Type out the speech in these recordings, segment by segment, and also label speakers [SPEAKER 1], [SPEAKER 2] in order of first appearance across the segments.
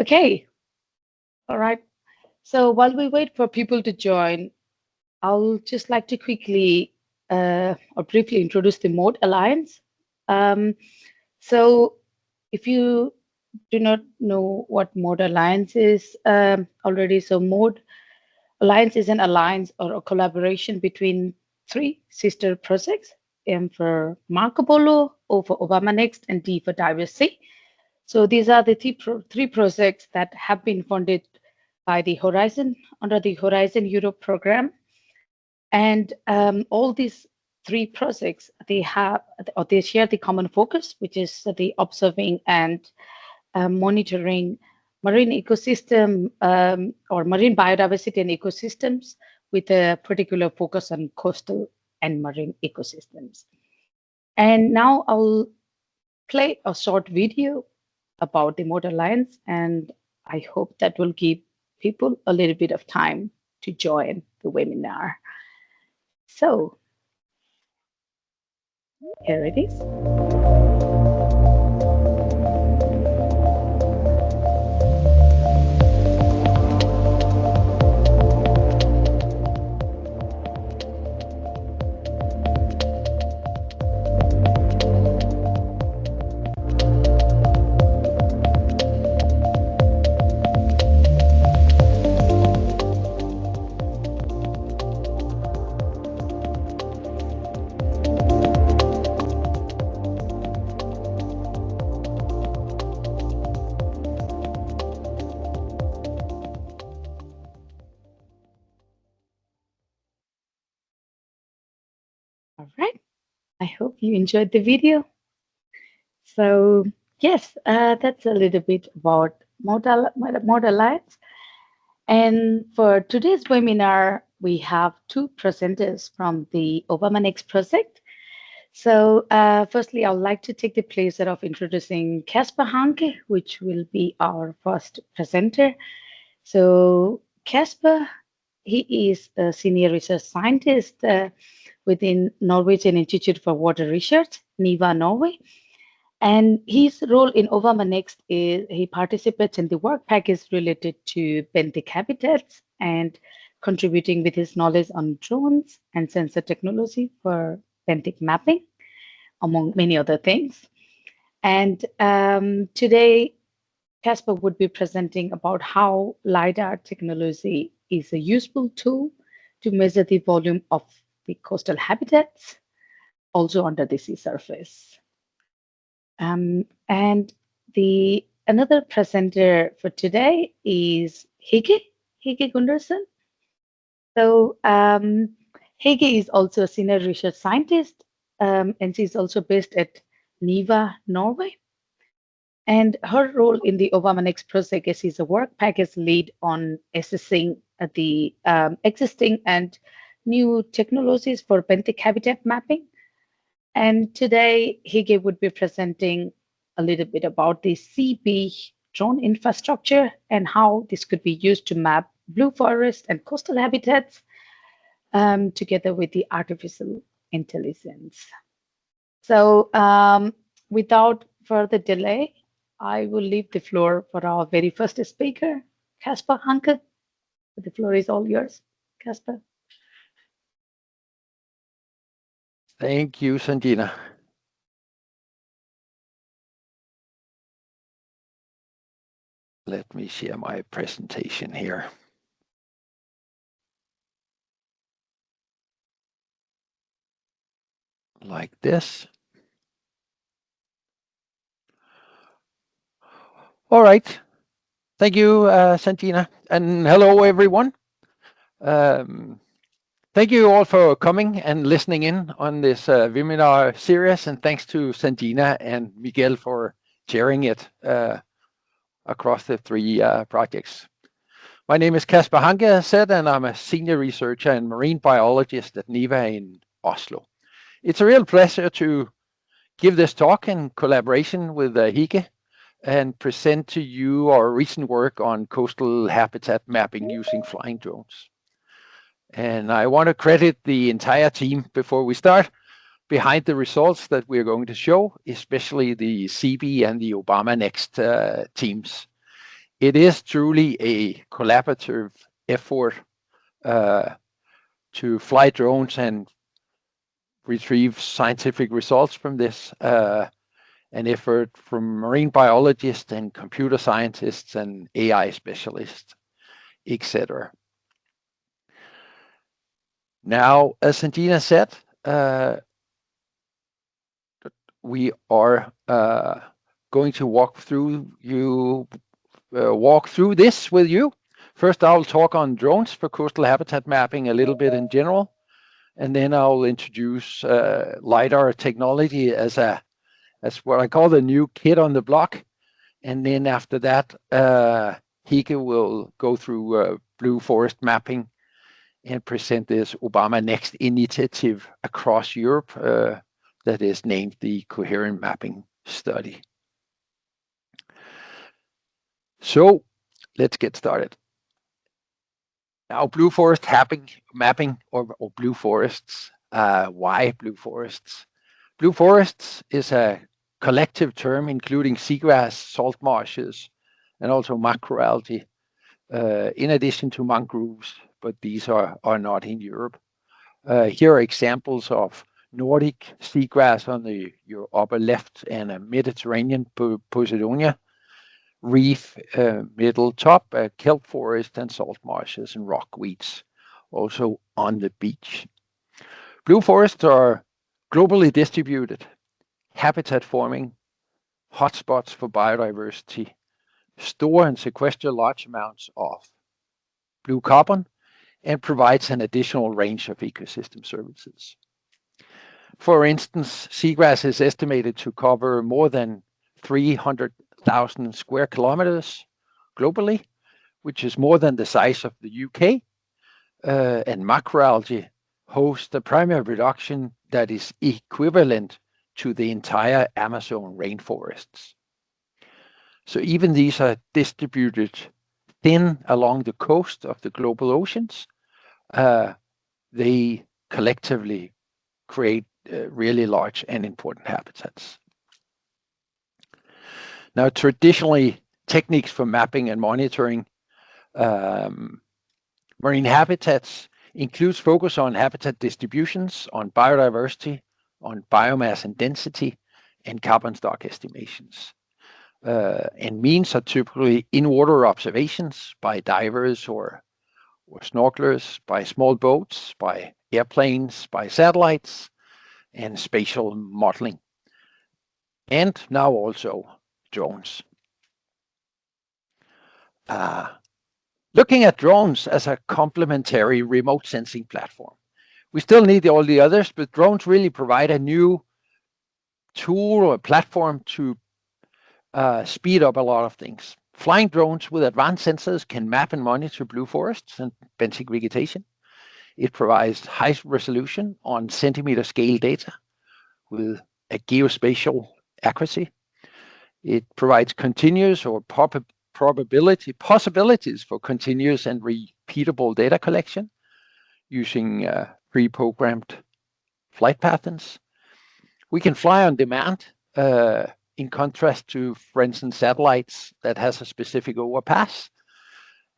[SPEAKER 1] Okay, all right. So while we wait for people to join, I'll just like to quickly or briefly introduce the Mode Alliance. Um, so if you do not know what Mode Alliance is already, so Mode Alliance is an alliance or a collaboration between three sister projects, M for Marco Polo, O for Obama Next, and D for Diversity. So these are the three projects that have been funded by the Horizon under the Horizon Europe program. And all these three projects, they have or they share the common focus, which is the observing and monitoring marine ecosystem or marine biodiversity and ecosystems with a particular focus on coastal and marine ecosystems. And now I'll play a short video about the Motor Alliance, and I hope that will give people a little bit of time to join the webinar. So here it is. All right. I hope you enjoyed the video. So yes, that's a little bit about Model Alliance. And for today's webinar, we have two presenters from the Obama Next project. So firstly, I would like to take the pleasure of introducing Kasper Hancke, which will be our first presenter. So Kasper, he is a senior research scientist within Norwegian Institute for Water Research, NIVA Norway. And his role in Obama Next is he participates in the work package related to benthic habitats and contributing with his knowledge on drones and sensor technology for benthic mapping, among many other things. And today, Kasper would be presenting about how LiDAR technology is a useful tool to measure the volume of the coastal habitats, also under the sea surface. And the another presenter for today is Hege Gundersen. So Hege is also a senior research scientist, and she's also based at NIVA, Norway. And her role in the Obama Next project is she's a work package lead on assessing the existing and new technologies for benthic habitat mapping. And today, Hege would be presenting a little bit about the CB drone infrastructure and how this could be used to map blue forest and coastal habitats together with the artificial intelligence. So without further delay, I will leave the floor for our very first speaker, Kasper Hancke. The floor is all yours, Kasper.
[SPEAKER 2] Thank you, Sanjina. Let me share my presentation here. Like this. All right. Thank you, Sanjina. And hello, everyone. Thank you all for coming and listening in on this webinar series. And thanks to Sanjina and Miguel for sharing it across the three projects. My name is Kasper Hancke, as said, and I'm a senior researcher and marine biologist at NIVA in Oslo. It's a real pleasure to give this talk in collaboration with Hege and present to you our recent work on coastal habitat mapping using flying drones. And I want to credit the entire team before we start behind the results that we're going to show, especially the CB and the Obama Next teams. it is truly a collaborative effort to fly drones and retrieve scientific results from this. An effort from marine biologists and computer scientists and AI specialists, etc. Now, as Sanjina said, we are going to walk through this with you. First, I'll talk on drones for coastal habitat mapping a little bit in general, and then I'll introduce LiDAR technology as what I call the new kid on the block. And then after that, Hege will go through blue forest mapping and present this Obama Next initiative across Europe that is named the Coherent Mapping Study. So let's get started. Now, blue forest mapping or blue forests. Why blue forests? Blue forests is a collective term including seagrass, salt marshes, and also macroalgae, in addition to mangroves, but these are not in Europe. Here are examples of Nordic seagrass on your upper left and a Mediterranean Posidonia, reef, middle top, kelp forest and salt marshes and rockweeds also on the beach. Blue forests are globally distributed, habitat forming, hotspots for biodiversity, store and sequester large amounts of blue carbon, and provides an additional range of ecosystem services. For instance, seagrass is estimated to cover more than 300,000 square kilometers globally, which is more than the size of the UK, and macroalgae host a primary reduction that is equivalent to the entire Amazon rainforests. So even these are distributed thin along the coast of the global oceans, they collectively create really large and important habitats. Now, traditionally, techniques for mapping and monitoring marine habitats includes focus on habitat distributions, on biodiversity, on biomass and density, and carbon stock estimations. And means are typically in-water observations by divers or snorkelers, by small boats, by airplanes, by satellites, and spatial modeling. And now also drones. Looking at drones as a complementary remote sensing platform. We still need all the others, but drones really provide a new tool or platform to speed up a lot of things. Flying drones with advanced sensors can map and monitor blue forests and benthic vegetation. It provides high resolution on centimeter scale data with a geospatial accuracy. It provides continuous or possibilities for continuous and repeatable data collection using pre-programmed flight patterns. We can fly on demand, in contrast to, for instance, satellites that has a specific overpass.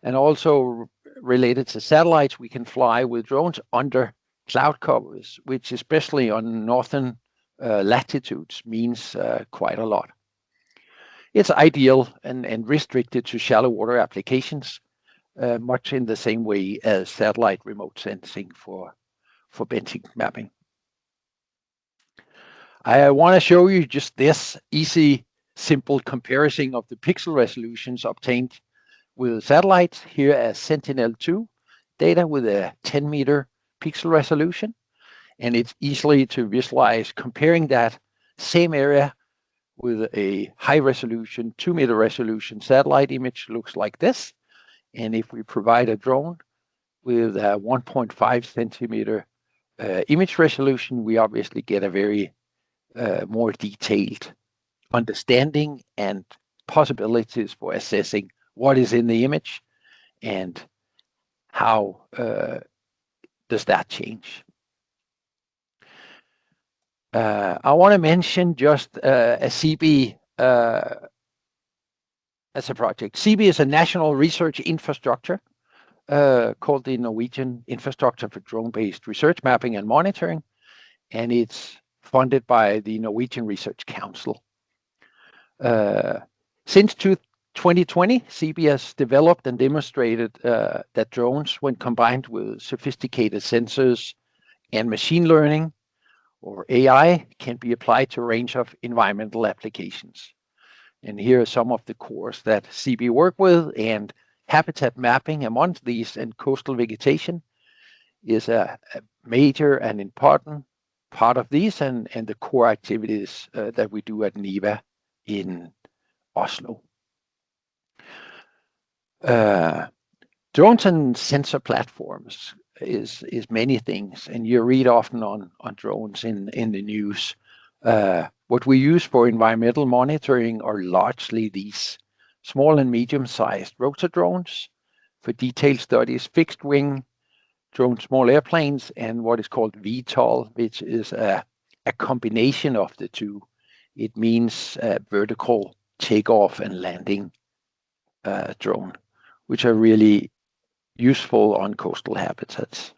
[SPEAKER 2] And also related to satellites, we can fly with drones under cloud covers, which especially on northern latitudes means quite a lot. It's ideal and restricted to shallow water applications, much in the same way as satellite remote sensing for benthic mapping. I want to show you just this easy, simple comparison of the pixel resolutions obtained with satellites here as Sentinel-2 data with a 10-meter pixel resolution. And it's easily to visualize comparing that same area with a high resolution, 2-meter resolution satellite image looks like this. And if we provide a drone with a 1.5 centimeter image resolution, we obviously get a very more detailed understanding and possibilities for assessing what is in the image and how does that change. I want to mention just a CB as a project. CB is a national research infrastructure called the Norwegian Infrastructure for Drone-Based Research Mapping and Monitoring, and it's funded by the Norwegian Research Council. Since 2020, CB has developed and demonstrated that drones, when combined with sophisticated sensors and machine learning, or AI, can be applied to a range of environmental applications. And here are some of the cores that CB work with, and habitat mapping among these and coastal vegetation is a major and important part of these and the core activities that we do at NIVA in Oslo. Drones and sensor platforms is many things, and you read often on drones in the news. What we use for environmental monitoring are largely these small and medium-sized rotor drones for detailed studies, fixed wing drone, small airplanes, and what is called VTOL, which is a combination of the two. It means vertical takeoff and landing drone, which are really useful on coastal habitats.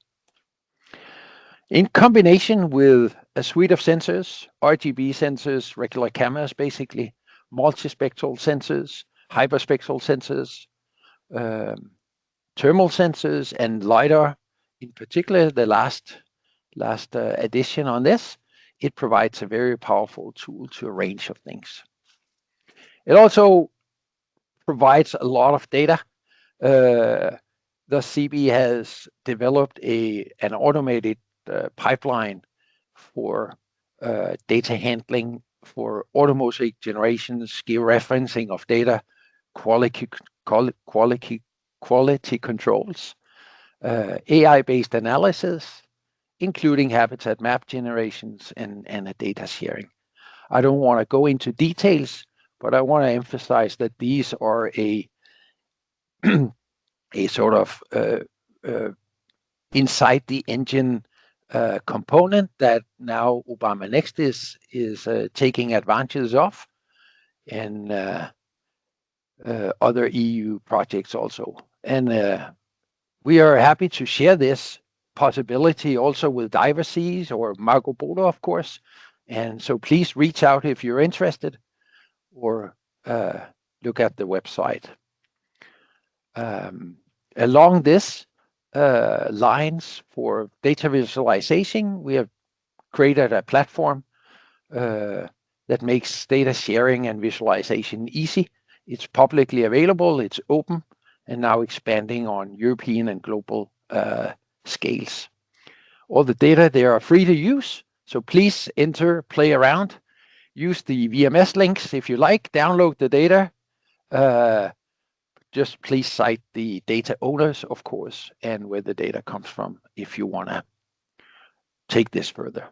[SPEAKER 2] In combination with a suite of sensors, RGB sensors, regular cameras basically, multispectral sensors, hyperspectral sensors, thermal sensors, and LiDAR, in particular the last addition on this, it provides a very powerful tool to a range of things. It also provides a lot of data. The CB has developed an automated pipeline for data handling, for automatic generations, georeferencing of data, quality controls, AI-based analysis, including habitat map generations and a data sharing. I don't want to go into details, but I want to emphasize that these are a sort of inside the engine component that now Obama Next is taking advantage of, and other EU projects also. And we are happy to share this possibility also with Diver Seas or Marco Polo, of course. And so please reach out if you're interested, or look at the website. Along this lines for data visualization, we have created a platform that makes data sharing and visualization easy. It's publicly available, it's open, and now expanding on European and global scales. All the data there are free to use, so please enter, play around, use the VMS links if you like, download the data. Just please cite the data owners, of course, and where the data comes from if you want to take this further.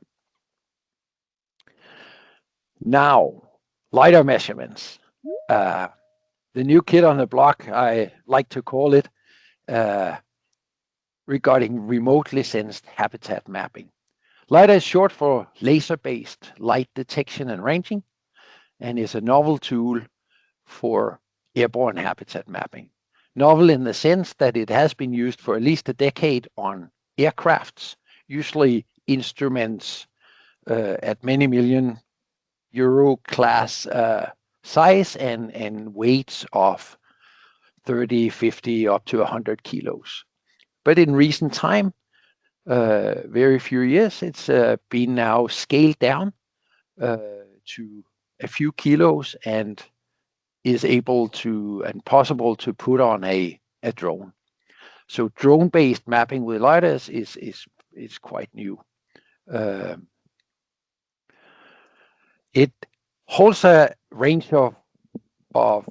[SPEAKER 2] Now, LiDAR measurements. The new kid on the block, I like to call it, regarding remotely sensed habitat mapping. LiDAR is short for laser-based light detection and ranging, and is a novel tool for airborne habitat mapping. Novel in the sense that it has been used for at least a decade on aircrafts, usually instruments at many million euro class size and weights of 30, 50, up to 100 kilos. But in recent time, very few years, it's been now scaled down to a few kilos and is able to and possible to put on a drone. So drone-based mapping with LiDARs is quite new. It holds a range of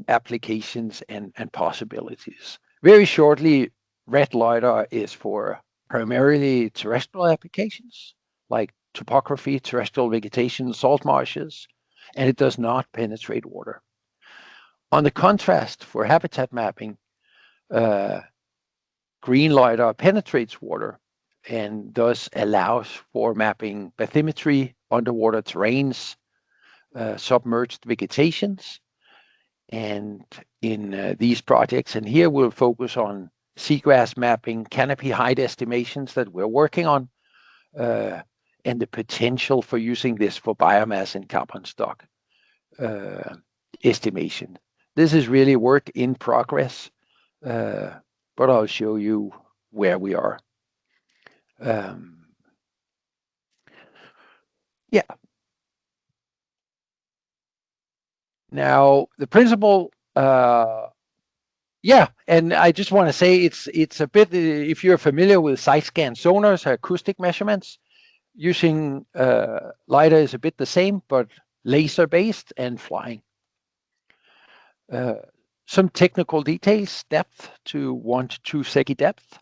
[SPEAKER 2] applications and possibilities. Very shortly, red LiDAR is for primarily terrestrial applications like topography, terrestrial vegetation, salt marshes, and it does not penetrate water. On the contrast, for habitat mapping, green LiDAR penetrates water and thus allows for mapping bathymetry, underwater terrains, submerged vegetations, And in these projects, and here we'll focus on seagrass mapping, canopy height estimations that we're working on, and the potential for using this for biomass and carbon stock estimation. This is really work in progress, but I'll show you where we are. Yeah. Now, the principle, yeah, and I just want to say it's a bit, if you're familiar with side scan sonars, acoustic measurements, using LiDAR is a bit the same, but laser based and flying. Some technical details: depth to 1 to 2 seki depth,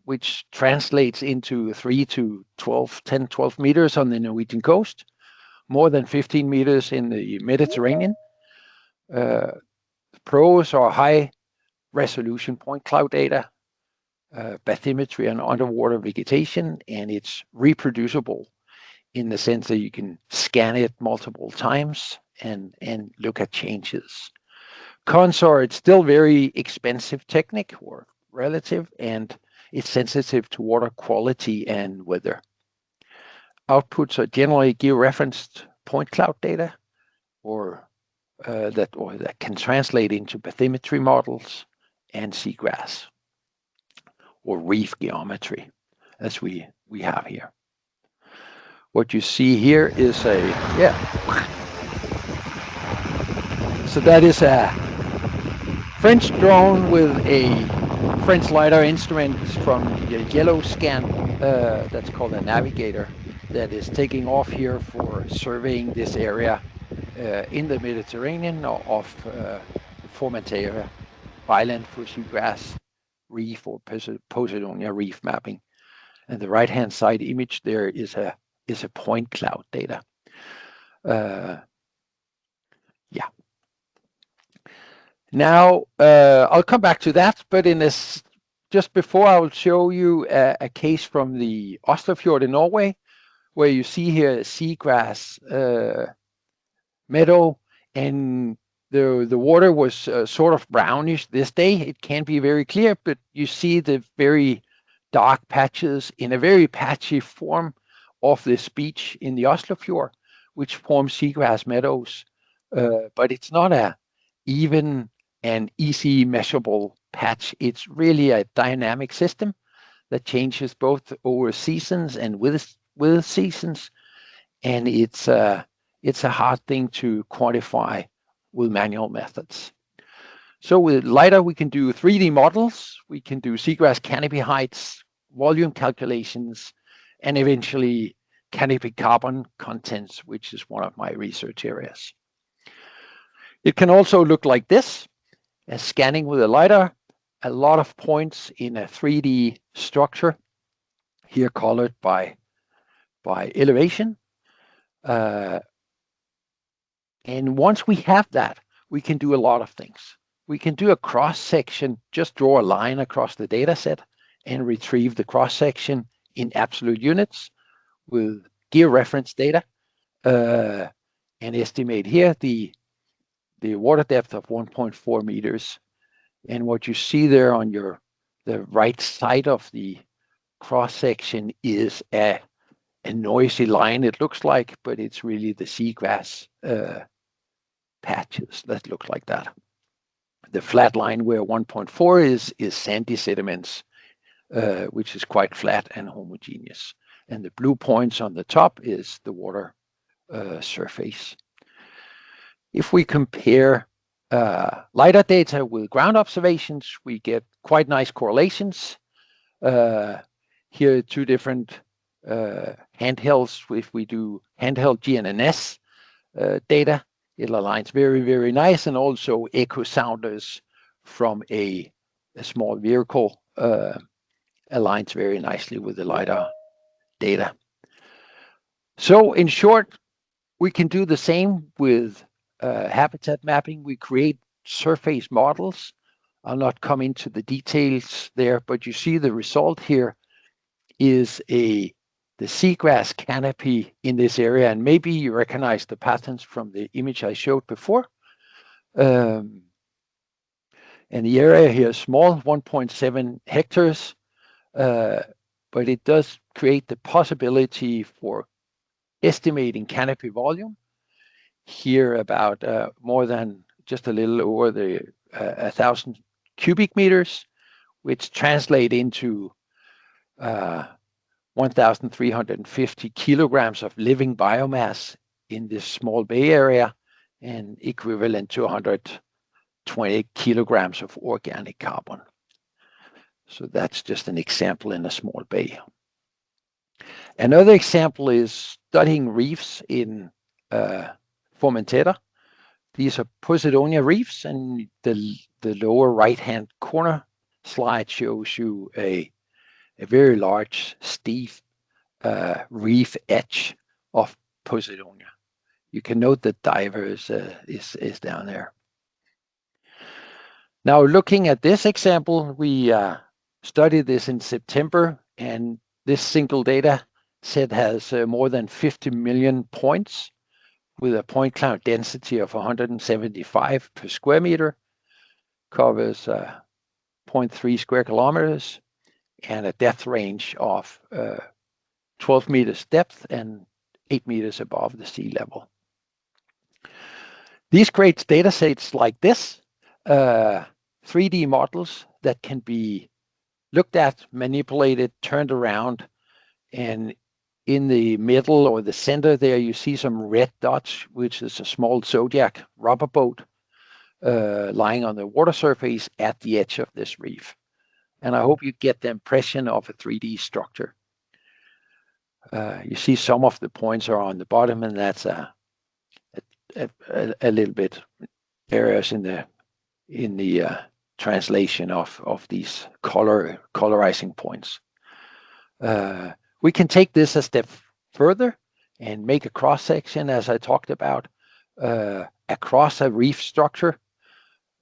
[SPEAKER 2] which translates into 3 to 12, 10, 12 meters on the Norwegian coast, more than 15 meters in the Mediterranean. Pros are high resolution point cloud data, bathymetry and underwater vegetation, and it's reproducible in the sense that you can scan it multiple times and look at changes. Cons are it's still very expensive technique or relative, and it's sensitive to water quality and weather. Outputs are generally georeferenced point cloud data, or that can translate into bathymetry models and seagrass or reef geometry, as we have here. What you see here is so that is a French drone with a French LiDAR instrument from the yellow scan, that's called a navigator, that is taking off here for surveying this area in the Mediterranean off Formentera Island for seagrass reef or Posidonia reef mapping. And the right-hand side image there is a point cloud data. Yeah. Now, I'll come back to that, but in this, just before I will show you a case from the Oslofjord in Norway, where you see here a seagrass meadow, and the water was sort of brownish this day. It can't be very clear, but you see the very dark patches in a very patchy form of this beach in the Oslofjord, which forms seagrass meadows. But it's not a even and easy measurable patch. It's really a dynamic system that changes both over seasons and with seasons, and it's a hard thing to quantify with manual methods. So with LiDAR, we can do 3D models, we can do seagrass canopy heights, volume calculations, and eventually canopy carbon contents, which is one of my research areas. It can also look like this, as scanning with a LiDAR, a lot of points in a 3D structure, here colored by elevation. And once we have that, we can do a lot of things. We can do a cross section, just draw a line across the data set and retrieve the cross section in absolute units with georeference data, and estimate here the water depth of 1.4 meters. And what you see there on the right side of the cross section is a noisy line, it looks like, but it's really the seagrass patches that look like that. The flat line where 1.4 is sandy sediments, which is quite flat and homogeneous. And the blue points on the top is the water surface. If we compare LiDAR data with ground observations, we get quite nice correlations. Here, two different handhelds. If we do handheld GNSS data, it aligns very, very nice, and also echo sounders from a small vehicle aligns very nicely with the LiDAR data. So in short, we can do the same with habitat mapping. We create surface models. I'll not come into the details there, but you see the result here is the seagrass canopy in this area, and maybe you recognize the patterns from the image I showed before. Um, and the area here is small, 1.7 hectares, but it does create the possibility for estimating canopy volume. Here about more than just a little over the 1,000 cubic meters, which translate into 1,350 kilograms of living biomass in this small bay area, and equivalent to 120 kilograms of organic carbon. So that's just an example in a small bay. Another example is studying reefs in Formentera. These are Posidonia reefs, and the lower right-hand corner slide shows you a very large, steep reef edge of Posidonia. You can note that diver is down there. Now, looking at this example, we studied this in September, and this single data set has more than 50 million points with a point cloud density of 175 per square meter, covers 0.3 square kilometers, and a depth range of 12 meters depth and 8 meters above the sea level. These create data sets like this, 3D models that can be looked at, manipulated, turned around, and in the middle or the center there, you see some red dots, which is a small Zodiac rubber boat lying on the water surface at the edge of this reef. And I hope you get the impression of a 3D structure. You see some of the points are on the bottom, and that's a little bit areas in the translation of these colorizing points. We can take this a step further and make a cross section, as I talked about, across a reef structure.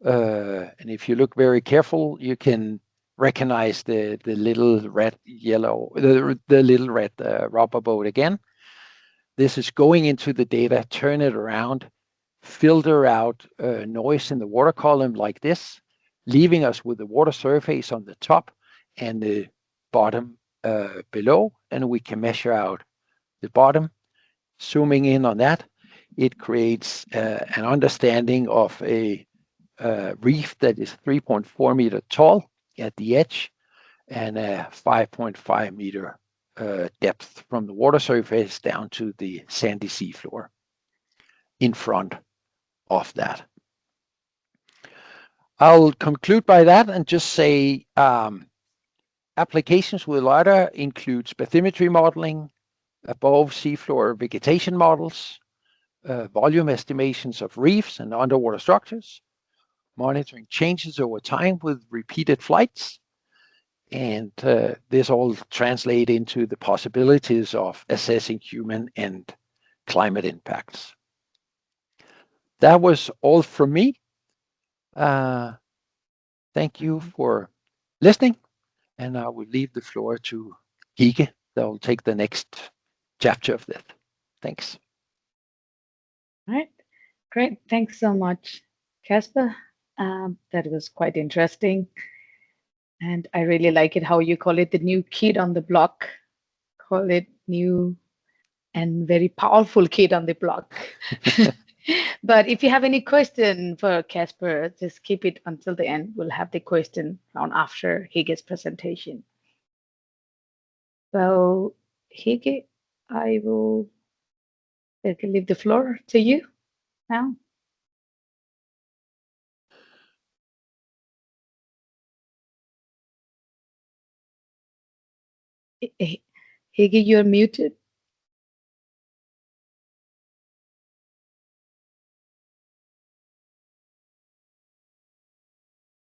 [SPEAKER 2] And if you look very careful, you can recognize the little red yellow, the little red rubber boat again. This is going into the data, turn it around, filter out noise in the water column like this, leaving us with the water surface on the top and the bottom below, and we can measure out the bottom. Zooming in on that, it creates an understanding of a reef that is 3.4 meter tall at the edge and a 5.5 meter depth from the water surface down to the sandy seafloor in front of that. I'll conclude by that and just say applications with LiDAR includes bathymetry modeling, above seafloor vegetation models, volume estimations of reefs and underwater structures, monitoring changes over time with repeated flights, and this all translates into the possibilities of assessing human and climate impacts. That was all from me. Thank you for listening, and I will leave the floor to Hege that will take the next chapter of this. Thanks.
[SPEAKER 1] All right, great. Thanks so much, Kasper. That was quite interesting. And I really like it how you call it the new kid on the block. Call it new and very powerful kid on the block. But if you have any question for Kasper, just keep it until the end. We'll have the question round after Hege's presentation. So, Hege, I will leave the floor to you now. Hege, you're muted.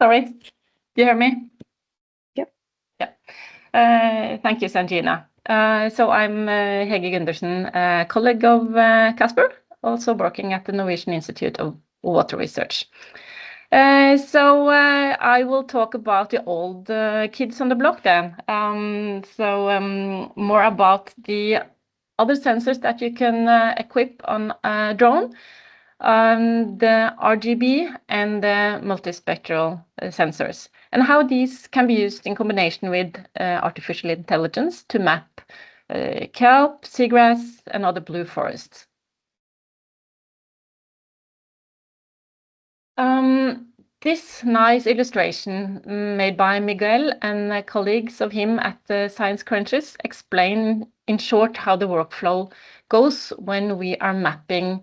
[SPEAKER 3] Sorry, do you hear me?
[SPEAKER 1] Yep.
[SPEAKER 3] Yeah. Thank you, Sanjina. So I'm Hege Gundersen, a colleague of Kasper, also working at the Norwegian Institute of Water Research. So I will talk about the old kids on the block then. More about the other sensors that you can equip on a drone, the RGB and the multispectral sensors, and how these can be used in combination with artificial intelligence to map kelp, seagrass, and other blue forests. This nice illustration made by Miguel and colleagues of him at the Science Crunches explain in short how the workflow goes when we are mapping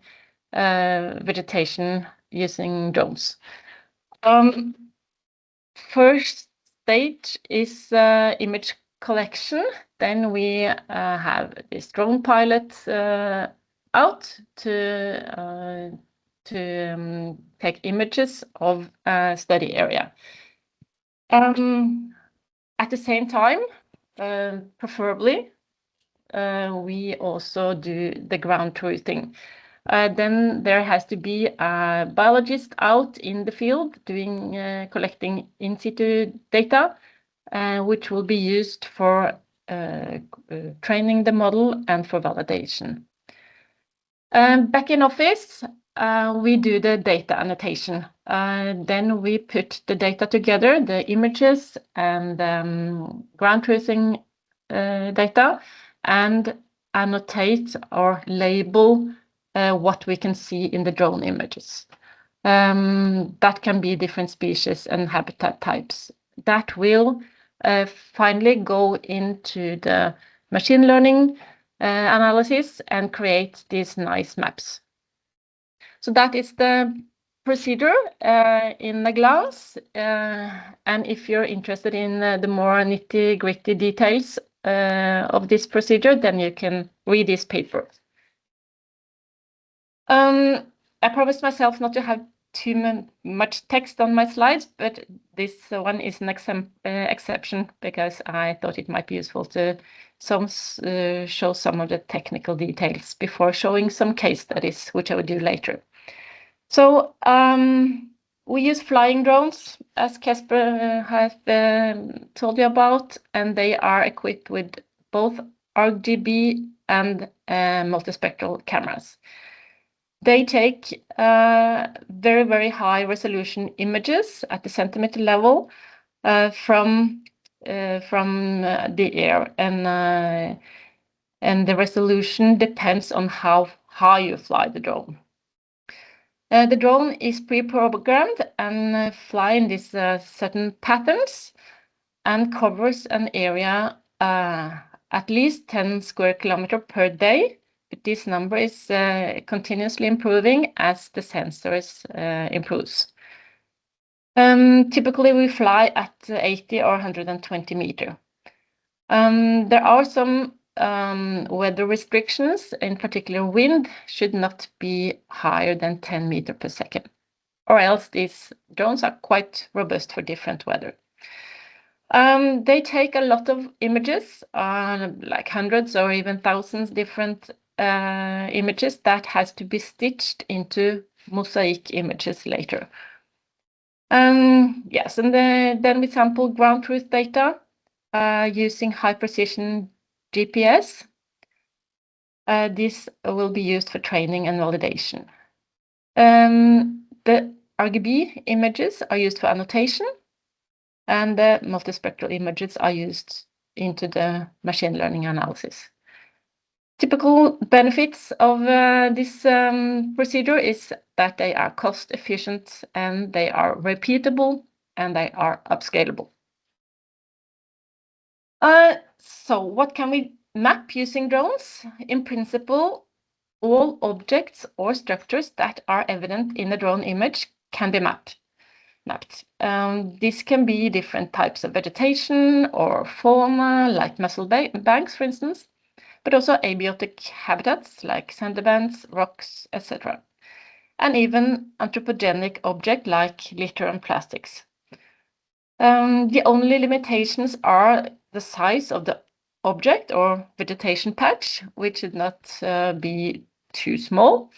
[SPEAKER 3] vegetation using drones. First stage is image collection. Then we have this drone pilot out to take images of a study area. At the same time, preferably, we also do the ground truthing. Then there has to be a biologist out in the field doing collecting in situ data, which will be used for training the model and for validation. Back in office, we do the data annotation. Then we put the data together, the images and ground truthing data, and annotate or label what we can see in the drone images. That can be different species and habitat types. That will finally go into the machine learning analysis and create these nice maps. So that is the procedure in a glance. And if you're interested in the more nitty-gritty details of this procedure, then you can read this paper. I promised myself not to have too much text on my slides, but this one is an exception because I thought it might be useful to show some of the technical details before showing some case studies, which I will do later. So we use flying drones, as Kasper has told you about, and they are equipped with both RGB and multispectral cameras. They take very, very high resolution images at the centimeter level from the air, and the resolution depends on how high you fly the drone. The drone is pre-programmed and fly in these certain patterns and covers an area at least 10 square kilometers per day. But this number is continuously improving as the sensors improves. Typically, we fly at 80 or 120 meters. There are some weather restrictions, in particular wind should not be higher than 10 meters per second, or else these drones are quite robust for different weather. They take a lot of images, like hundreds or even thousands different images that has to be stitched into mosaic images later. Yes, and then we sample ground truth data using high precision GPS. This will be used for training and validation. The RGB images are used for annotation, and the multispectral images are used into the machine learning analysis. Typical benefits of this procedure is that they are cost efficient and they are repeatable and they are upscalable. So what can we map using drones? In principle, all objects or structures that are evident in a drone image can be mapped. This can be different types of vegetation or fauna, like mussel banks, for instance, but also abiotic habitats like sandbanks, rocks, etc. And even anthropogenic objects like litter and plastics. The only limitations are the size of the object or vegetation patch, which should not be too small.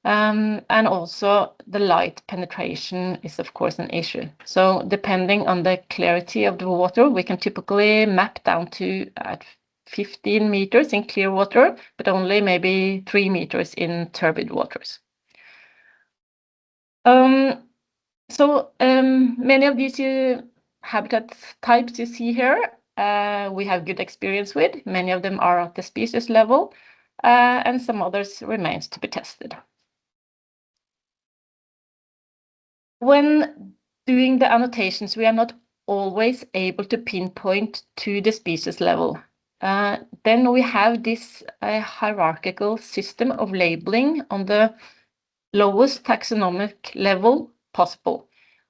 [SPEAKER 3] And also the light penetration is of course an issue. So depending on the clarity of the water, we can typically map down to 15 meters in clear water, but only maybe 3 meters in turbid waters. Many of these habitat types you see here, we have good experience with. Many of them are at the species level, and some others remains to be tested. When doing the annotations, we are not always able to pinpoint to the species level. Then we have this hierarchical system of labeling on the lowest taxonomic level possible,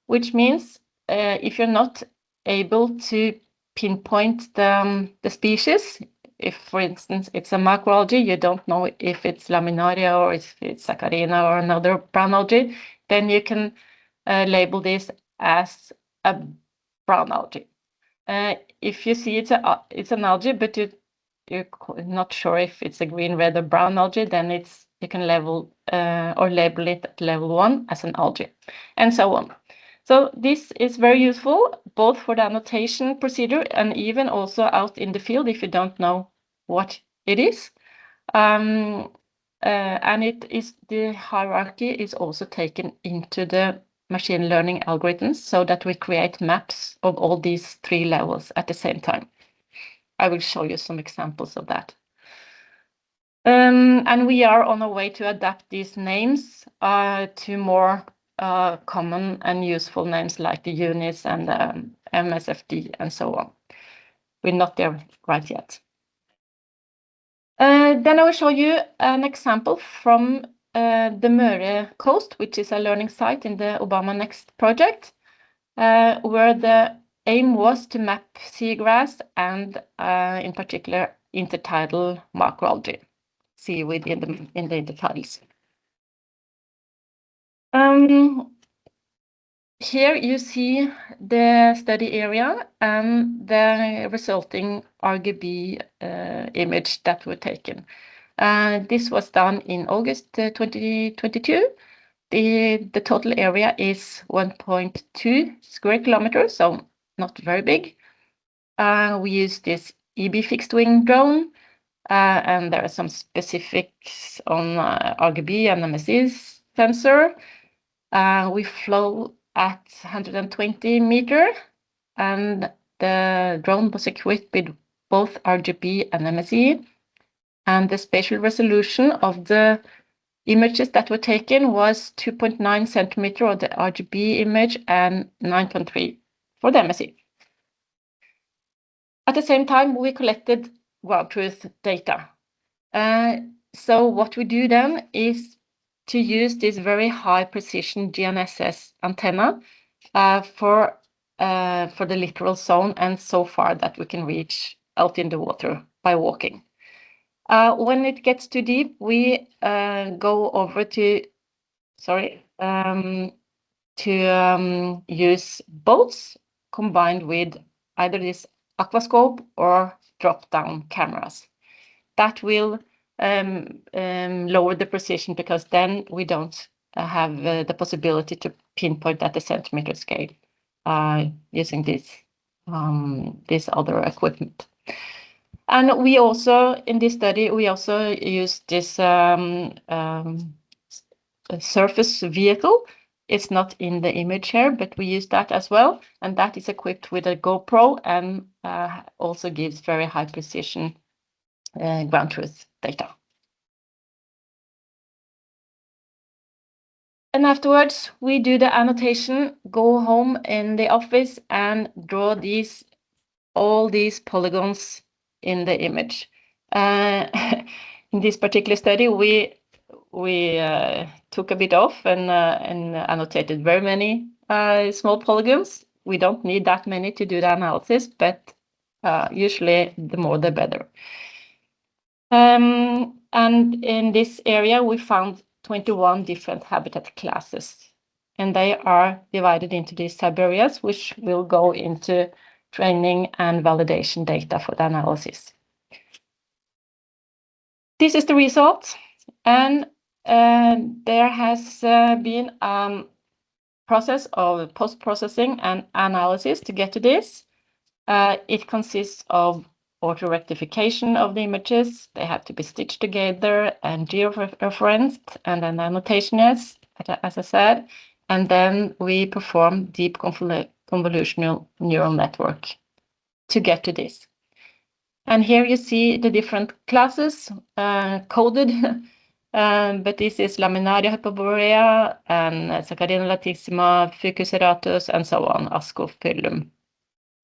[SPEAKER 3] which means if you're not able to pinpoint the species, if, for instance, it's a macroalgae, you don't know if it's laminaria or if it's saccharina or another brown algae, then you can label this as a brown algae. If you see it's an algae, but you're not sure if it's a green, red, or brown algae, then you can label it at level 1 as an algae, and so on. So this is very useful both for the annotation procedure and even also out in the field if you don't know what it is. And the hierarchy is also taken into the machine learning algorithms so that we create maps of all these 3 levels at the same time. I will show you some examples of that. And we are on a way to adapt these names to more common and useful names like the units and MSFD and so on. We're not there right yet. Then I will show you an example from the Møre coast, which is a learning site in the Obama Next project, where the aim was to map seagrass and in particular intertidal macroalgae, seaweed in the intertidals. Here you see the study area and the resulting RGB image that were taken. This was done in August 2022. The total area is 1.2 square kilometers, so not very big. We use this EB fixed wing drone, and there are some specifics on RGB and MSE sensor. We flew at 120 meters, and the drone was equipped with both RGB and MSE, and the spatial resolution of the images that were taken was 2.9 centimeter of the RGB image and 9.3 for the MSE. At the same time, we collected ground truth data. So what we do then is to use this very high precision GNSS antenna for the littoral zone and so far that we can reach out in the water by walking. When it gets too deep, we go over to use boats combined with either this aquascope or drop-down cameras. That will lower the precision because then we don't have the possibility to pinpoint at the centimeter scale using this other equipment. And we also, in this study, we also use this surface vehicle. It's not in the image here, but we use that as well. And that is equipped with a GoPro and also gives very high precision ground truth data. And afterwards, we do the annotation, go home in the office and draw all these polygons in the image. In this particular study, we took a bit off and annotated very many small polygons. We don't need that many to do the analysis, but usually the more the better. And in this area, we found 21 different habitat classes, and they are divided into these subareas, which will go into training and validation data for the analysis. This is the result, and there has been a process of post-processing and analysis to get to this. It consists of auto-rectification of the images. They have to be stitched together and geo-referenced, and then annotation, as I said, and then we perform deep convolutional neural network to get to this. And here you see the different classes coded, but this is Laminaria hyperborea and Saccharina latissima, Fucus serratus, and so on, Ascophyllum.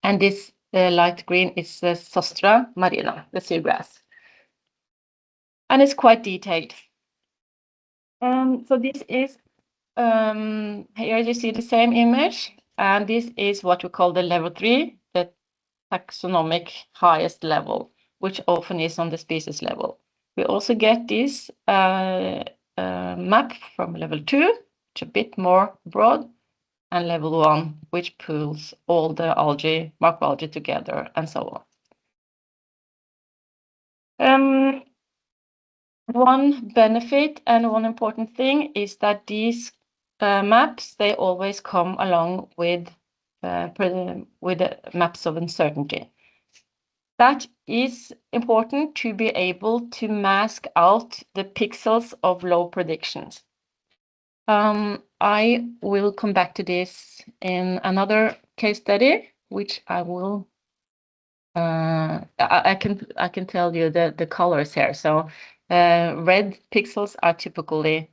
[SPEAKER 3] And this light green is the Zostera marina, the seagrass. And it's quite detailed. So this is, here you see the same image, and this is what we call the level 3, the taxonomic highest level, which often is on the species level. We also get this map from level 2, which is a bit more broad, and level 1, which pulls all the algae, macroalgae together, and so on. One benefit and one important thing is that these maps, they always come along with maps of uncertainty. That is important to be able to mask out the pixels of low predictions. I will come back to this in another case study, which I will. I can tell you the colors here. So red pixels are typically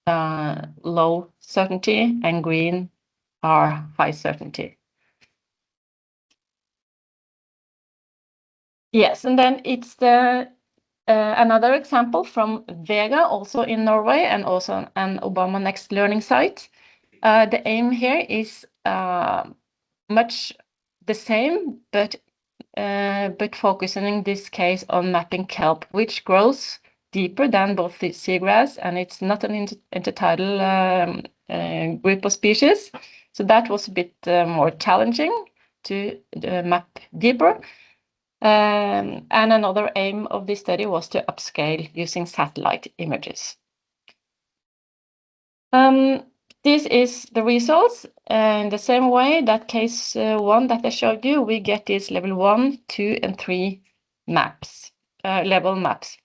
[SPEAKER 3] low certainty, and green are high certainty. Yes, and then it's the another example from Vega, also in Norway, and also an Obama Next Learning site. The aim here is much the same, but focusing in this case on mapping kelp, which grows deeper than both the seagrass, and it's not an intertidal group of species. So that was a bit more challenging to map deeper. And another aim of this study was to upscale using satellite images. This is the results. In the same way that case 1 that I showed you, we get these level 1, 2, and 3 maps, level maps.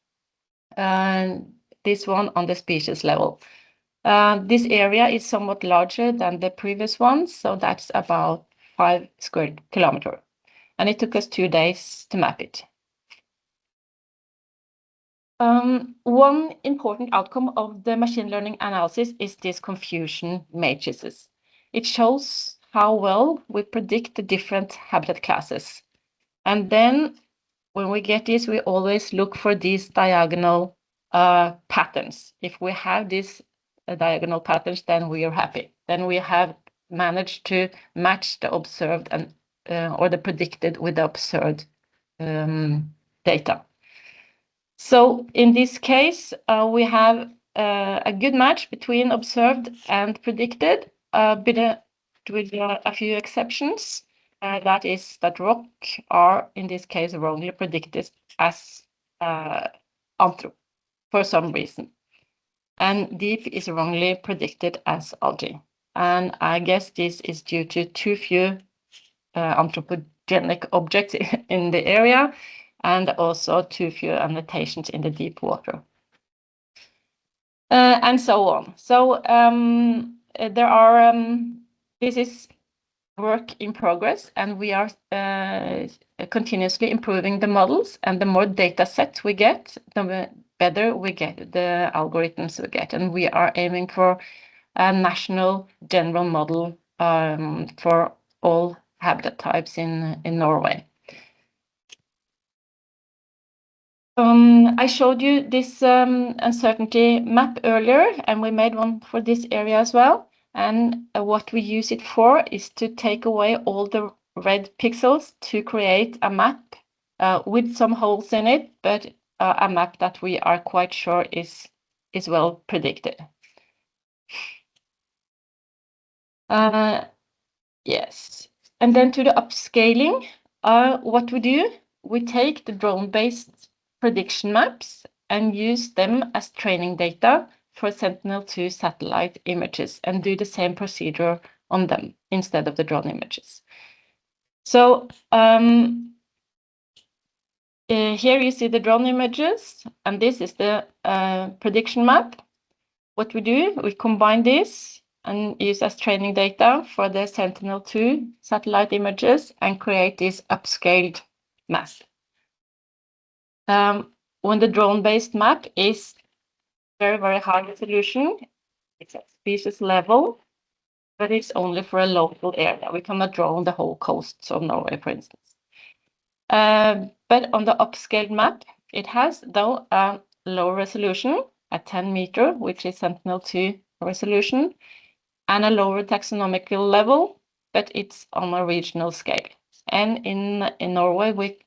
[SPEAKER 3] This one on the species level. This area is somewhat larger than the previous one, so that's about 5 square kilometers. And it took us 2 days to map it. One important outcome of the machine learning analysis is this confusion matrices. It shows how well we predict the different habitat classes. And then when we get this, we always look for these diagonal patterns. If we have these diagonal patterns, then we are happy. Then we have managed to match the observed and or the predicted with the observed data. So in this case, we have a good match between observed and predicted, with a few exceptions. That is that rock are, in this case, wrongly predicted as anthrop for some reason. And deep is wrongly predicted as algae. And I guess this is due to too few anthropogenic objects in the area, and also too few annotations in the deep water. And so on. So there are, this is work in progress, and we are continuously improving the models, and the more data sets we get, the better we get the algorithms we get. And we are aiming for a national general model for all habitat types in Norway. I showed you this uncertainty map earlier, and we made one for this area as well. And what we use it for is to take away all the red pixels to create a map with some holes in it, but a map that we are quite sure is well predicted. Yes, and then to the upscaling, what we do, we take the drone-based prediction maps and use them as training data for Sentinel-2 satellite images, and do the same procedure on them instead of the drone images. So here you see the drone images, and this is the prediction map. What we do, we combine this and use as training data for the Sentinel-2 satellite images and create this upscaled map. When the drone-based map is very, very high resolution, it's at species level, but it's only for a local area. We cannot drone the whole coast of Norway, for instance. But on the upscaled map, it has, though, a low resolution at 10 meter, which is Sentinel-2 resolution, and a lower taxonomical level, but it's on a regional scale. And in Norway, we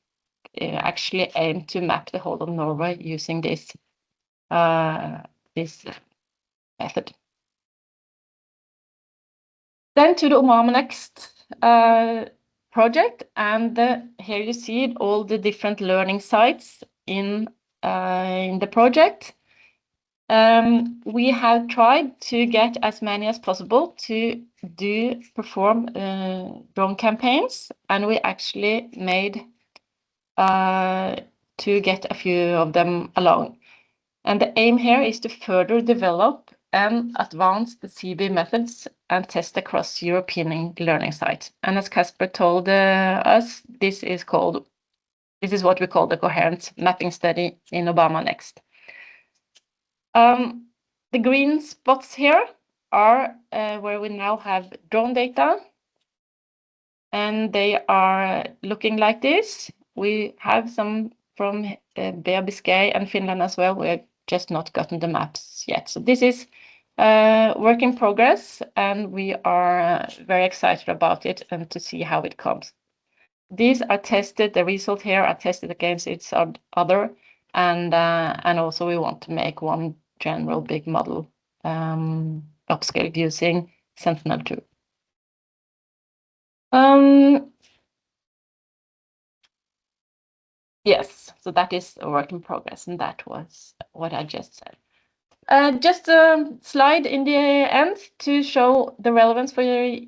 [SPEAKER 3] actually aim to map the whole of Norway using this method. Then to the Omama Next project, and here you see all the different learning sites in the project. We have tried to get as many as possible to perform drone campaigns, and we actually made to get a few of them along. And the aim here is to further develop and advance the CB methods and test across European learning sites. And as Kasper told us, this is what we call the coherent mapping study in Omama Next. The green spots here are where we now have drone data, and they are looking like this. We have some from Bay of Biscay and Finland as well. We have just not gotten the maps yet. So this is work in progress, and we are very excited about it and to see how it comes. These are tested, the results here are tested against each other, and also we want to make one general big model upscaled using Sentinel-2. Yes, so that is a work in progress, and that was what I just said. Just a slide in the end to show the relevance for your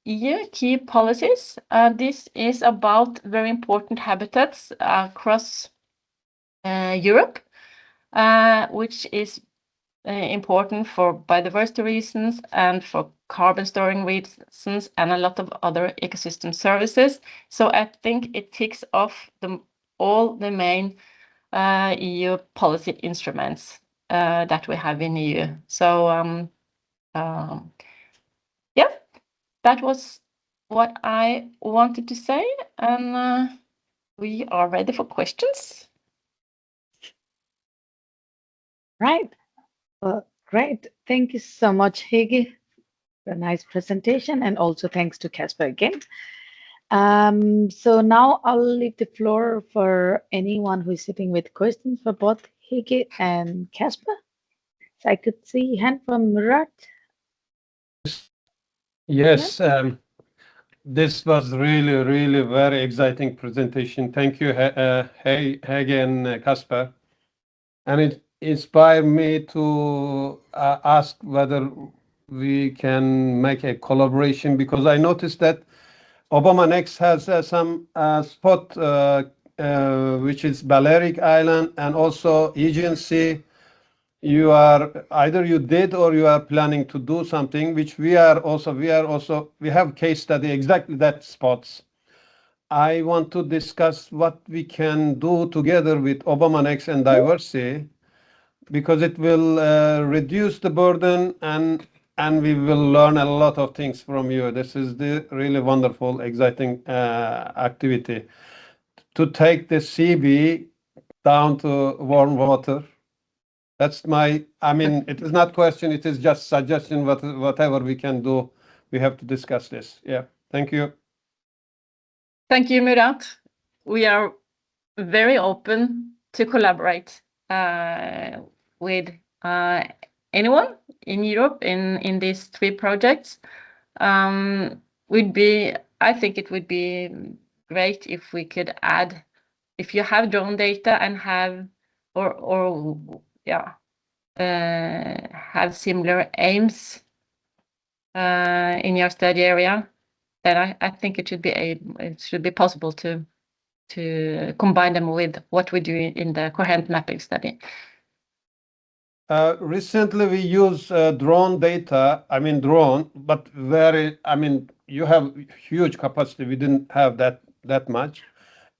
[SPEAKER 3] EU key policies. This is about very important habitats across Europe, which is important for biodiversity reasons and for carbon storing reasons and a lot of other ecosystem services. So I think it ticks off all the main EU policy instruments that we have in EU. So yeah, that was what I wanted to say, and we are ready for questions.
[SPEAKER 1] Right. Well, great. Thank you so much, Hege, for a nice presentation, and also thanks to Kasper again. So now I'll leave the floor for anyone who is sitting with questions for both Hege and Kasper. So I could see hand from Murat.
[SPEAKER 4] Yes, this was really, really very exciting presentation. Thank you, Hege and Kasper. And it inspired me to ask whether we can make a collaboration, because I noticed that Omama Next has some spot which is Balearic Island and also Aegean Sea. You are either you did or you are planning to do something, which we have case study exactly that spots. I want to discuss what we can do together with Omama Next and Diversity, because it will reduce the burden and we will learn a lot of things from you. This is the really wonderful, exciting activity to take the CB down to warm water. That's my, it is not question, it is just suggestion, whatever we can do, we have to discuss this. Yeah, thank you.
[SPEAKER 3] Thank you, Murat. We are very open to collaborate with anyone in Europe in these 3 projects. I think it would be great if we could add, if you have drone data and have have similar aims in your study area, then I think it should be possible to combine them with what we do in the coherent mapping study.
[SPEAKER 4] Recently, we use drone data. I mean, drone, but you have huge capacity. We didn't have that much.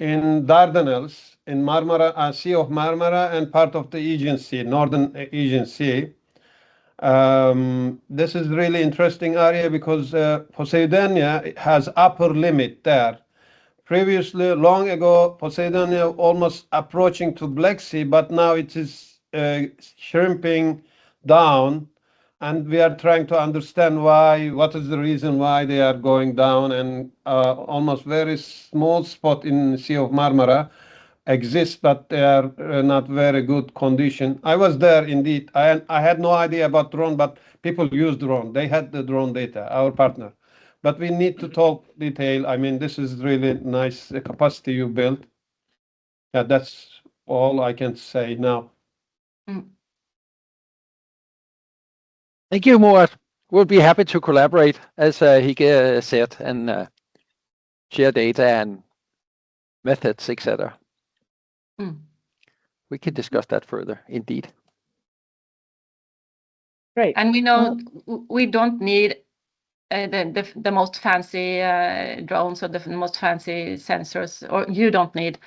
[SPEAKER 4] In Dardanelles, in Marmara, Sea of Marmara, and part of the Aegean Sea, northern Aegean Sea. This is really interesting area because Poseidonia has upper limit there. Previously, long ago, Poseidonia almost approaching to Black Sea, but now it is shrimping down, and we are trying to understand why, what is the reason why they are going down, and almost very small spot in Sea of Marmara exist, but they are not very good condition. I was there indeed. I had no idea about drone, but people use drone. They had the drone data, our partner. But we need to talk detail. I mean, this is really nice capacity you built. Yeah, that's all I can say now.
[SPEAKER 2] Thank you, Murat. We'll be happy to collaborate, as Hege said, and share data and methods, etc. We can discuss that further, indeed.
[SPEAKER 1] Great.
[SPEAKER 3] And we know we don't need the most fancy drones or the most fancy sensors, or you don't need.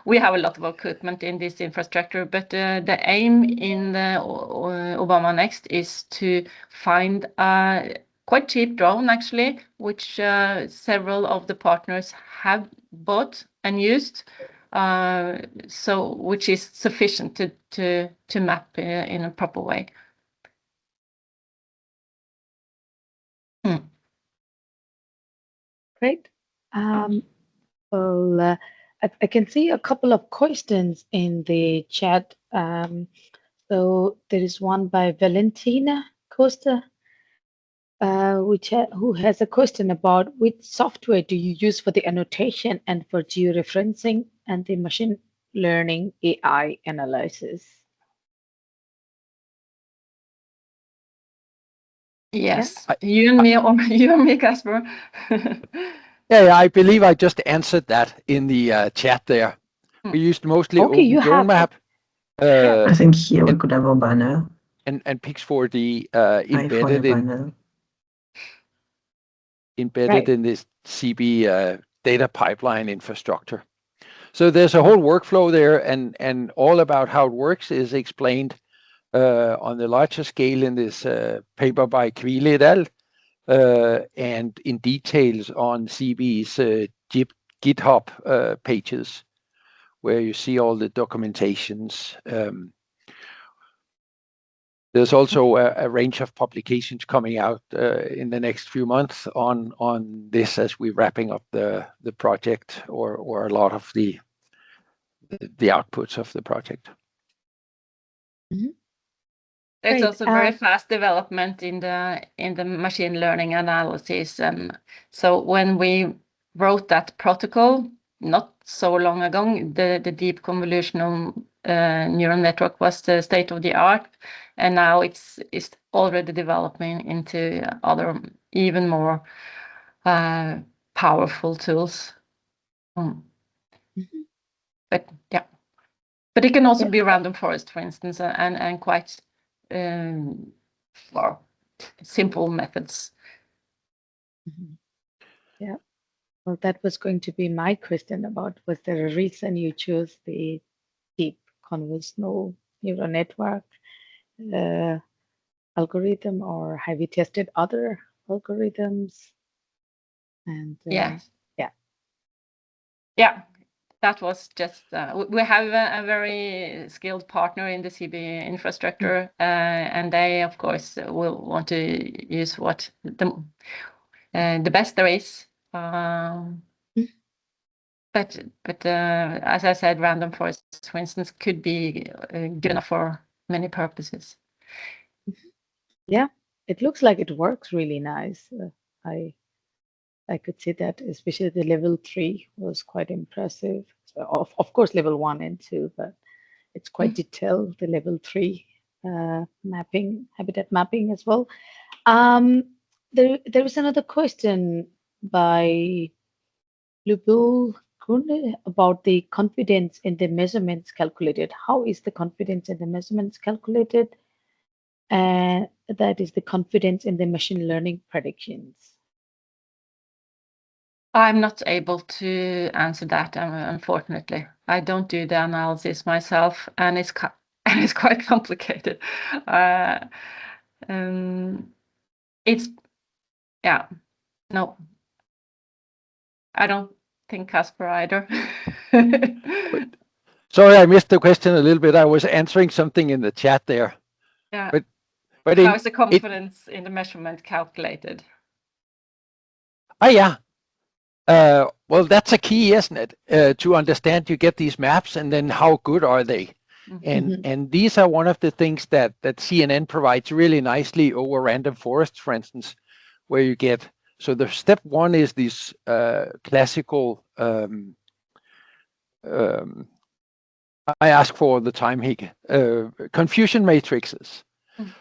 [SPEAKER 3] We have a lot of equipment in this infrastructure, but the aim in the Obama Next is to find a quite cheap drone, actually, which several of the partners have bought and used, so which is sufficient to map in a proper way.
[SPEAKER 1] Great. Well, I can see a couple of questions in the chat. So there is one by Valentina Costa, who has a question about which software do you use for the annotation and for georeferencing and the machine learning AI analysis?
[SPEAKER 3] Yes, you and me, or you and me, Kasper.
[SPEAKER 2] Yeah, I believe I just answered that in the chat there. We used mostly
[SPEAKER 1] Okay,
[SPEAKER 2] OpenDroneMap.
[SPEAKER 5] I think here we could have a banner.
[SPEAKER 2] And Pix4D
[SPEAKER 5] I for the banner.
[SPEAKER 2] embedded in this CB data pipeline infrastructure. So there's a whole workflow there, and all about how it works is explained on the larger scale in this paper by Kvile et al. And in details on CB's GitHub pages, where you see all the documentations. There's also a range of publications coming out in the next few months on this as we're wrapping up the project or a lot of the outputs of the project.
[SPEAKER 3] There's also very fast development in the machine learning analysis, and so when we wrote that protocol not so long ago, the deep convolutional neural network was the state of the art, and now it's already developing into other even more powerful tools. But yeah, but it can also be random forest, for instance, and quite simple methods.
[SPEAKER 1] Yeah. Well, that was going to be my question about, was there a reason you chose the deep convolutional neural network algorithm, or have you tested other algorithms? And
[SPEAKER 3] yeah, that was just we have a very skilled partner in the CB infrastructure, and they of course will want to use what the best there is. But as I said, random forests, for instance, could be good enough for many purposes.
[SPEAKER 1] Yeah, it looks like it works really nice. I could see that, especially the level 3 was quite impressive. So of course, level 1 and 2, but it's quite detailed, the level 3 mapping, habitat mapping as well. There was another question by Lubul Kunde about the confidence in the measurements calculated. How is the confidence in the measurements calculated? And that is the confidence in the machine learning predictions.
[SPEAKER 3] I'm not able to answer that, unfortunately. I don't do the analysis myself, and it's quite complicated. It's yeah, no, I don't think Kasper either.
[SPEAKER 2] Sorry, I missed the question a little bit. I was answering something in the chat there.
[SPEAKER 3] Yeah.
[SPEAKER 2] But
[SPEAKER 3] how is the confidence in the measurement calculated?
[SPEAKER 2] Yeah. Well, that's a key, isn't it? To understand, you get these maps, and then how good are they? And these are one of the things that CNN provides really nicely over random forests, for instance, where you get. So the step one is these classical. I ask for all the time, Hege. Confusion matrices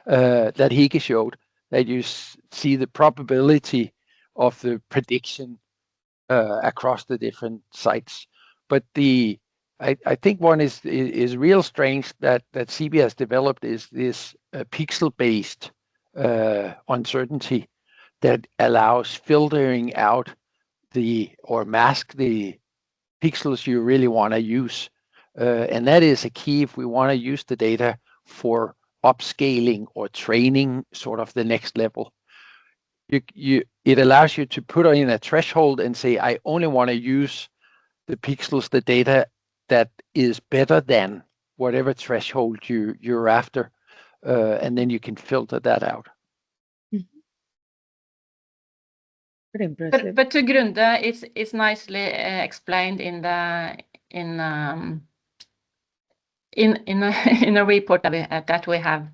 [SPEAKER 2] that Hege showed, that you see the probability of the prediction across the different sites. But I think one is real strange that CB has developed is this pixel-based uncertainty that allows filtering out or mask the pixels you really want to use. And that is a key if we want to use the data for upscaling or training sort of the next level. It allows you to put in a threshold and say, I only want to use the pixels, the data that is better than whatever threshold you're after. And then you can filter that out.
[SPEAKER 1] Pretty impressive.
[SPEAKER 3] But to Grunde, it's nicely explained in a report that we have.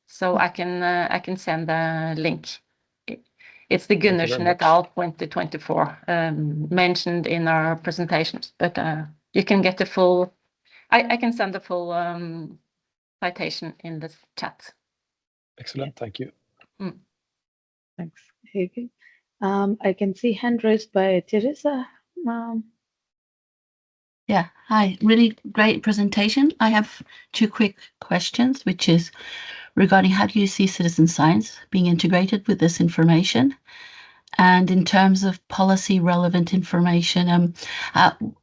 [SPEAKER 3] So I can send the link. It's the Gundersen et al. 2024 mentioned in our presentations, but you can get the full. I can send the full citation in the chat.
[SPEAKER 6] Excellent, thank you.
[SPEAKER 1] Thanks, Hege. I can see hand raised by Teresa.
[SPEAKER 7] Yeah, hi, really great presentation. I have two quick questions, which is regarding how do you see citizen science being integrated with this information? And in terms of policy relevant information,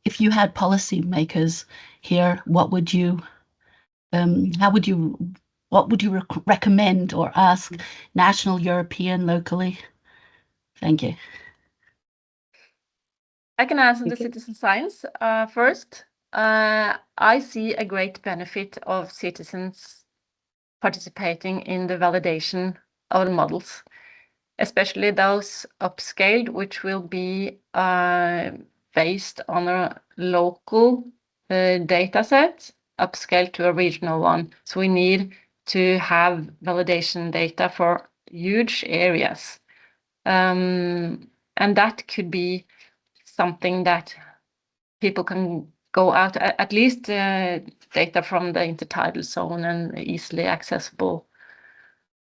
[SPEAKER 7] if you had policymakers here, what would you recommend or ask national, European, locally? Thank you.
[SPEAKER 3] I can answer the citizen science first. I see a great benefit of citizens participating in the validation of the models, especially those upscaled, which will be based on a local data set, upscaled to a regional one. So we need to have validation data for huge areas. And that could be something that people can go out, at least data from the intertidal zone and easily accessible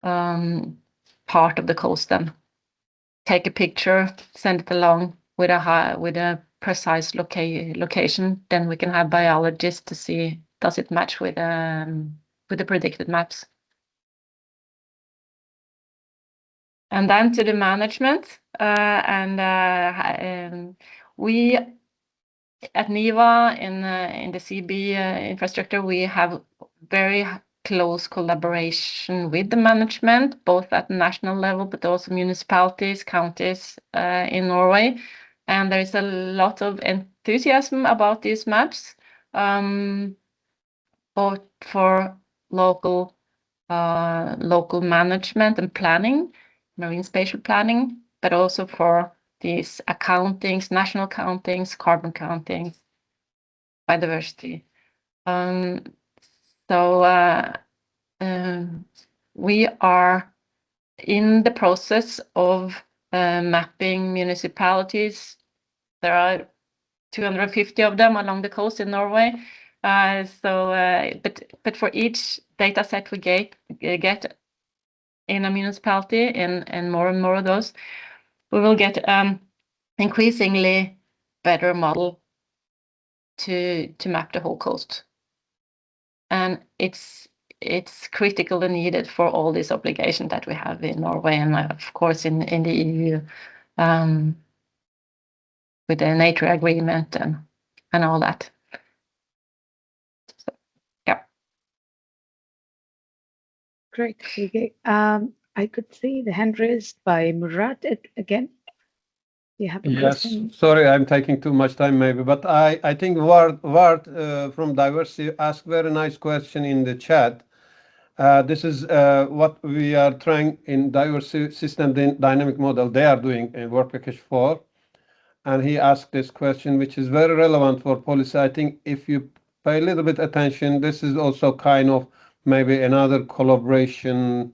[SPEAKER 3] part of the coast, and take a picture, send it along with a precise location. Then we can have biologists to see, does it match with the predicted maps. And then to the management, we at NIVA in the CB infrastructure, we have very close collaboration with the management, both at national level, but also municipalities, counties in Norway. And there is a lot of enthusiasm about these maps, both for local management and planning, marine spatial planning, but also for these accountings, national countings, carbon countings, biodiversity. We are in the process of mapping municipalities. There are 250 of them along the coast in Norway. But for each data set we get in a municipality, and more of those, we will get increasingly better model to map the whole coast. And it's it's critically needed for all this obligation that we have in Norway and of course in the EU with the nature agreement and all that. So, yeah.
[SPEAKER 1] Great. Okay. I could see the hand raised by Murat again. You have a question?
[SPEAKER 4] Sorry, I'm taking too much time maybe, but I think Ward from Diversity asked very nice question in the chat. This is what we are trying in Diversity System Dynamic Model. They are doing in work package 4. And he asked this question, which is very relevant for policy. I think if you pay a little bit attention, this is also kind of maybe another collaboration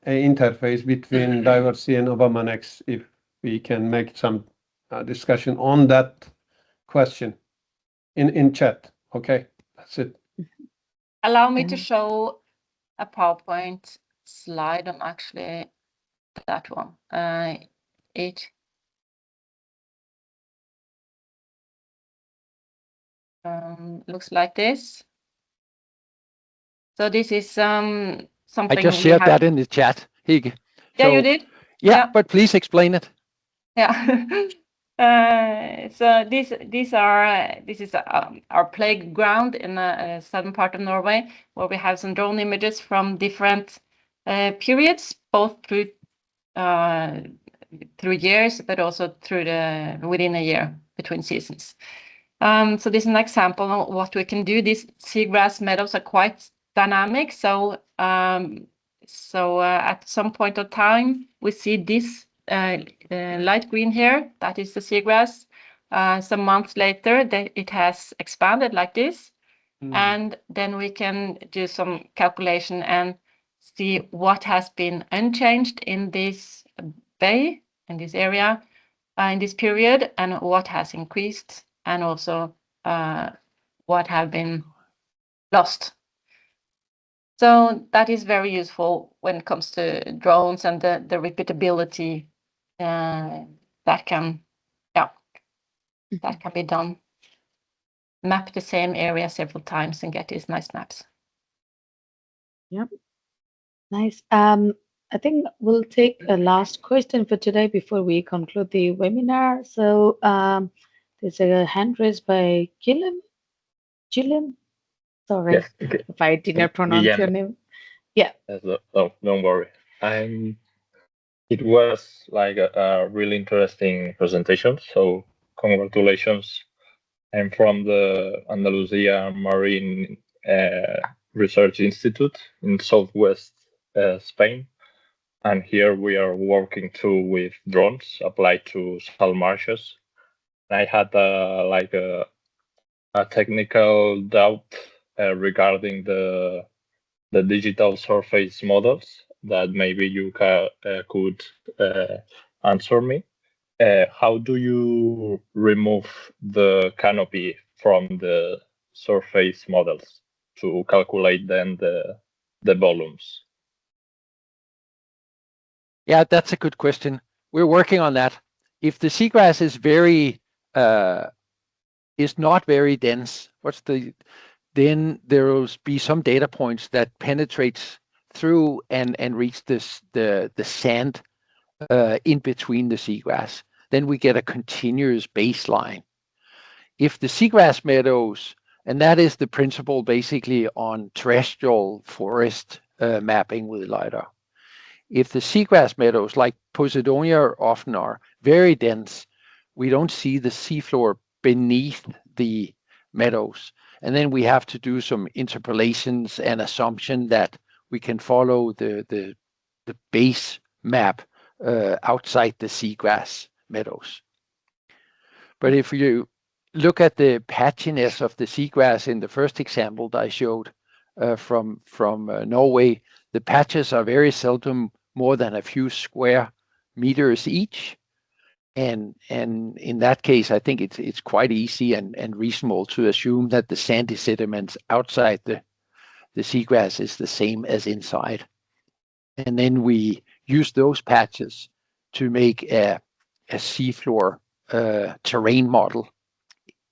[SPEAKER 4] interface between Diversity and Obamanex, if we can make some discussion on that question in chat. Okay, that's it.
[SPEAKER 3] Allow me to show a PowerPoint slide on actually that one. It looks like this. So this is something
[SPEAKER 2] I just shared that in the chat, Hege.
[SPEAKER 3] Yeah, you did?
[SPEAKER 2] Yeah, but please explain it.
[SPEAKER 3] Yeah. So this is our playground in the southern part of Norway, where we have some drone images from different periods, both through years, but also within a year between seasons. So this is an example of what we can do. These seagrass meadows are quite dynamic. So at some point of time, we see this light green here. That is the seagrass. Some months later, it has expanded like this. And then we can do some calculation and see what has been unchanged in this bay, in this area, in this period, and what has increased, and also what have been lost. So that is very useful when it comes to drones and the repeatability that can be done. Map the same area several times and get these nice maps.
[SPEAKER 1] Yep. Nice. I think we'll take a last question for today before we conclude the webinar. So there's a hand raised by Gillian. Sorry
[SPEAKER 8] Yes.
[SPEAKER 1] if I did not pronounce your name. Yeah.
[SPEAKER 8] No, don't worry. It was like a really interesting presentation. So congratulations. I'm from the Andalusia Marine Research Institute in southwest Spain. And here we are working too with drones applied to salt marshes. I had a technical doubt regarding the digital surface models that maybe you could answer me. How do you remove the canopy from the surface models to calculate then the volumes?
[SPEAKER 2] Yeah, that's a good question. We're working on that. If the seagrass is not very dense, then there will be some data points that penetrates through and reach the sand in between the seagrass. Then we get a continuous baseline. If the seagrass meadows, and that is the principle basically on terrestrial forest mapping with LiDAR. If the seagrass meadows, like Posidonia often are, very dense, we don't see the seafloor beneath the meadows. And then we have to do some interpolations and assumption that we can follow the base map outside the seagrass meadows. But if you look at the patchiness of the seagrass in the first example that I showed from Norway, the patches are very seldom more than a few square meters each. And in that case, I think it's quite easy and reasonable to assume that the sandy sediments outside the seagrass is the same as inside. And then we use those patches to make a seafloor terrain model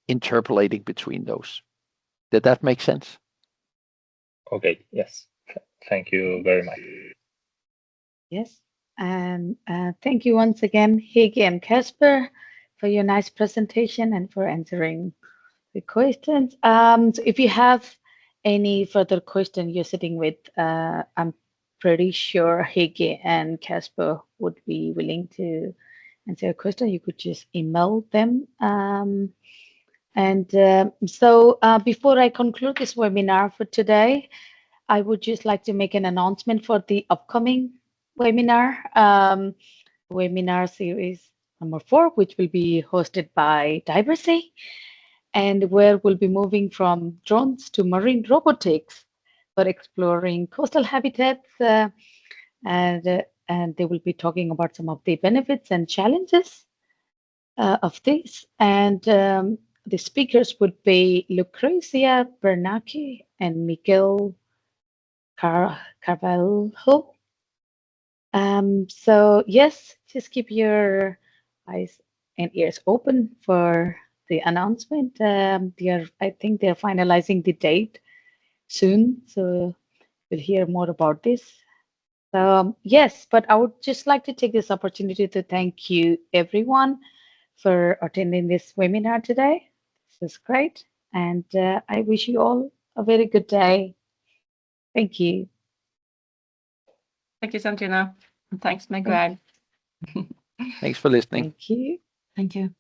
[SPEAKER 2] interpolating between those. Did that make sense?
[SPEAKER 8] Okay, yes. Thank you very much.
[SPEAKER 1] Yes, and thank you once again, Hege and Kasper, for your nice presentation and for answering the questions. So if you have any further question you're sitting with, I'm pretty sure Hege and Kasper would be willing to answer a question. You could just email them. So before I conclude this webinar for today, I would just like to make an announcement for the upcoming webinar, webinar series number 4, which will be hosted by Biodiversity, and where we'll be moving from drones to marine robotics for exploring coastal habitats, and they will be talking about some of the benefits and challenges of this. And the speakers would be Lucrezia Bernacchi and Miguel Carvalho. So yes, just keep your eyes and ears open for the announcement. I think they're finalizing the date soon, so we'll hear more about this. Yes, but I would just like to take this opportunity to thank you everyone for attending this webinar today. This is great, and I wish you all a very good day. Thank you.
[SPEAKER 3] Thank you, Sanjina. And thanks, Miguel.
[SPEAKER 2] Thanks for listening.
[SPEAKER 1] Thank you.
[SPEAKER 7] Thank you.